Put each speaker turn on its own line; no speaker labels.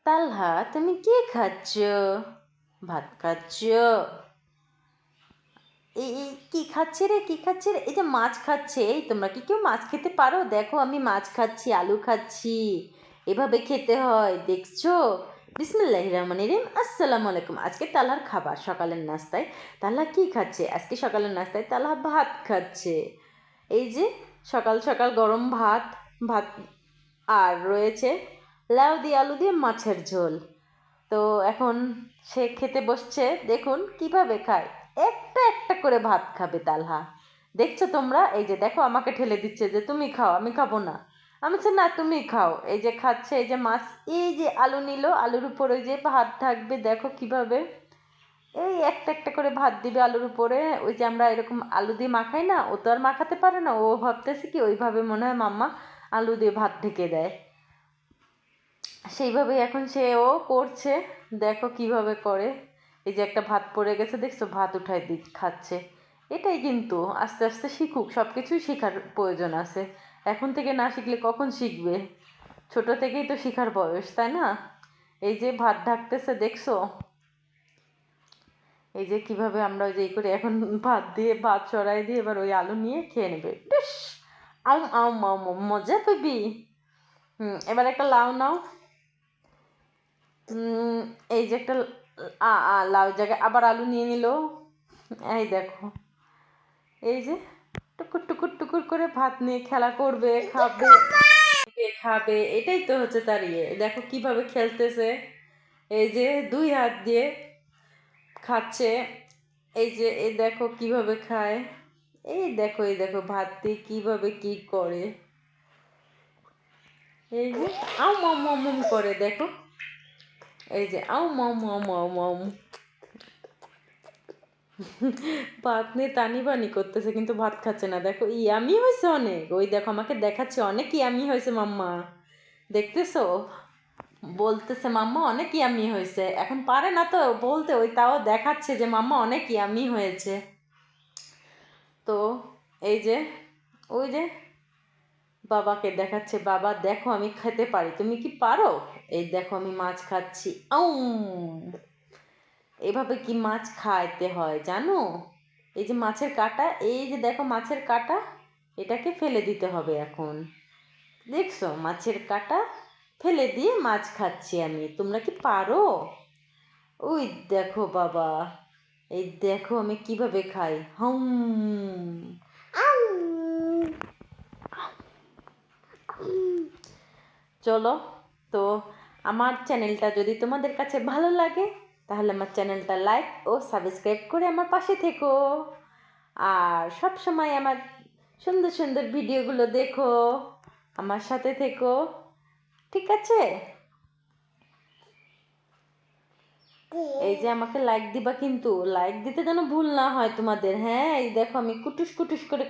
তালহা, তুমি কি খাচ্ছ? ভাত খাচ্ছ? এই কি খাচ্ছে রে, কি খাচ্ছে রে? এই যে মাছ খাচ্ছে। এই তোমরা কি কেউ মাছ খেতে পারো? দেখো আমি মাছ খাচ্ছি, আলু খাচ্ছি। এভাবে খেতে হয়, দেখছো? বিসমিল্লাহির রহমানির রহিম। আসসালামু আলাইকুম। আজকে তালহার খাবার সকালের নাস্তায়। তালহা কি খাচ্ছে আজকে সকালের নাস্তায়? তালহা ভাত খাচ্ছে। এই যে সকাল সকাল গরম ভাত, ভাত আর রয়েছে লাউ দিয়ে আলু দিয়ে মাছের ঝোল। তো এখন সে খেতে বসছে, দেখুন কিভাবে খায়। একটা একটা করে ভাত খাবে তালহা। দেখছো তোমরা? এই যে দেখো আমাকে ঠেলে দিচ্ছে যে তুমি খাও, আমি খাবো না। আমি বলছি না তুমি খাও। এই যে খাচ্ছে, এই যে মাছ, এই যে আলু নিল, আলুর উপর ওই যে ভাত থাকবে, দেখো কিভাবে এই একটা একটা করে ভাত দিবে আলুর উপরে। ওই যে আমরা এরকম আলু দিয়ে মাখাই না, ও তো আর মাখাতে পারে না, ও ভাবতেছে কি ওইভাবে মনে হয় মাম্মা আলু দিয়ে ভাত ঢেকে দেয়। সেইভাবেই এখন সেও করছে, দেখো কিভাবে করে। এই যে একটা ভাত পড়ে গেছে, দেখছো, ভাত উঠাই খাচ্ছে। এটাই কিন্তু আস্তে আস্তে শিখুক, সব কিছুই শেখার প্রয়োজন আছে। এখন থেকে না শিখলে কখন শিখবে? ছোট থেকেই তো শেখার বয়স, তাই না? এই যে ভাত ঢাকতেছে, দেখছো? এই যে কিভাবে আমরা ওই যে এই করে এখন ভাত দিয়ে, ভাত চড়াই দিয়ে এবার ওই আলু নিয়ে খেয়ে নেবে। বেশ আম আম আম মজা পেবি। এবার একটা লাউ নাও। এই যে একটা লাউ জায়গায় আবার আলু নিয়ে নিল। এই দেখো, এই যে টুকুর টুকুর টুকুর করে ভাত নিয়ে খেলা করবে, খাবে খাবে। এটাই তো হচ্ছে তার ইয়ে। দেখো কিভাবে খেলতেছে। এই যে দুই হাত দিয়ে খাচ্ছে। এই যে এই দেখো কিভাবে খায়। এই দেখো, এই দেখো ভাত দিয়ে কিভাবে কি করে। এই যে আউ মাম মাম করে, দেখো। এই যে আউ মাম মাম মাম মাম। ভাত নিয়ে টানি বানি করতেছে কিন্তু ভাত খাচ্ছে না। দেখো ইয়ামি হয়েছে অনেক। ওই দেখো আমাকে দেখাচ্ছে অনেক ইয়ামি হয়েছে মাম্মা, দেখতেছো? বলতেছে মাম্মা অনেক ইয়ামি হয়েছে। এখন পারে না তো বলতে, ওই তাও দেখাচ্ছে যে মাম্মা অনেক ইয়ামি হয়েছে। তো এই যে ওই যে বাবাকে দেখাচ্ছে, বাবা দেখো আমি খেতে পারি, তুমি কি পারো? এই দেখো আমি মাছ খাচ্ছি। এভাবে কি মাছ খাইতে হয় জানো? এই যে মাছের কাঁটা, এই যে দেখো মাছের কাঁটা, এটাকে ফেলে দিতে হবে এখন। দেখছো মাছের কাঁটা ফেলে দিয়ে মাছ খাচ্ছি আমি, তোমরা কি পারো? ওই দেখো বাবা, এই দেখো আমি কিভাবে খাই। চলো, তো আমার চ্যানেলটা যদি তোমাদের কাছে ভালো লাগে তাহলে আমার চ্যানেলটা লাইক ও সাবস্ক্রাইব করে আমার পাশে থেকো। আর সব সময় আমার সুন্দর সুন্দর ভিডিওগুলো দেখো, আমার সাথে থেকো, ঠিক আছে? এই যে আমাকে লাইক দিবা কিন্তু, লাইক দিতে যেন ভুল না হয় তোমাদের। হ্যাঁ, এই দেখো আমি কুটুস কুটুস করে